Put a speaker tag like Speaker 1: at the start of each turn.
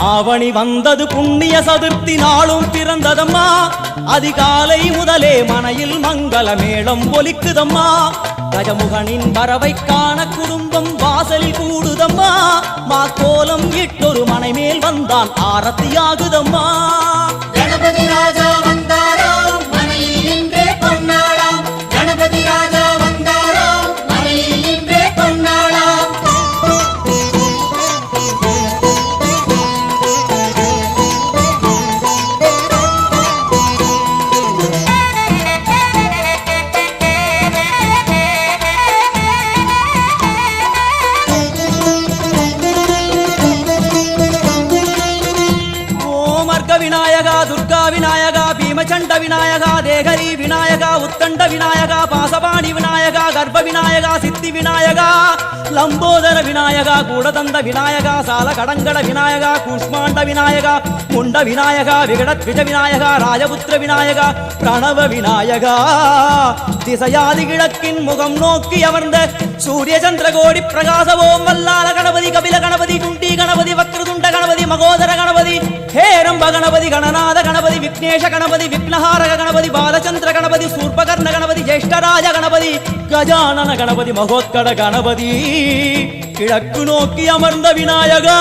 Speaker 1: ஆவணி வந்தது புண்ணிய சதுர்த்தி நாளும் பிறந்ததம்மா அதிகாலை முதலே மனையில் மங்கள மேளம் ஒலிக்குதம்மா கஜமுகனின் வரவை காண குடும்பம் வாசலில் கூடுதம்மா மாக்கோலம் இட்டொரு மனை மேல் வந்தான் ஆரத்தியாகுதம்மா
Speaker 2: கணபதி ராஜா வந்தாராம் மனையில் நின்றே பொன்னாளாம் கணபதி ராஜா வந்தாராம் மனையில் நின்றே பொன்னாளாம்
Speaker 1: விநாயகா துர்கா விநாயகா பீமச்சண்ட விநாயகா தேகரி விநாயகா உத்தண்ட விநாயகா பாசபாணி விநாயகா கர்ப்ப விநாயகா சித்தி விநாயகா லம்போதர விநாயகா கூடதந்த விநாயகா சால கடங்கட விநாயகா கூஷ்மாண்ட விநாயகா முண்ட விநாயகா விகடத்விஜ விநாயகா ராஜபுத்திர விநாயகா பிரணவ விநாயகா திசையாதி கிழக்கின் முகம் நோக்கி அமர்ந்த சூரிய சந்திரகோடி பிரகாசவோம் வல்லால கணபதி கபில கணபதி குண்டி கணபதி வக்ரதுண்ட கணபதி மகோதர கணபதி ஹேரம்ப கணபதி கணநாத கணபதி விக்னேஷ கணபதி விக்னஹாரக கணபதி பாலச்சந்திர கணபதி சூர்பகர்ண கணபதி ஜேஷ்டராஜ கணபதி கஜானன கணபதி மகோத்கட கணபதி கிழக்கு நோக்கி அமர்ந்த விநாயகா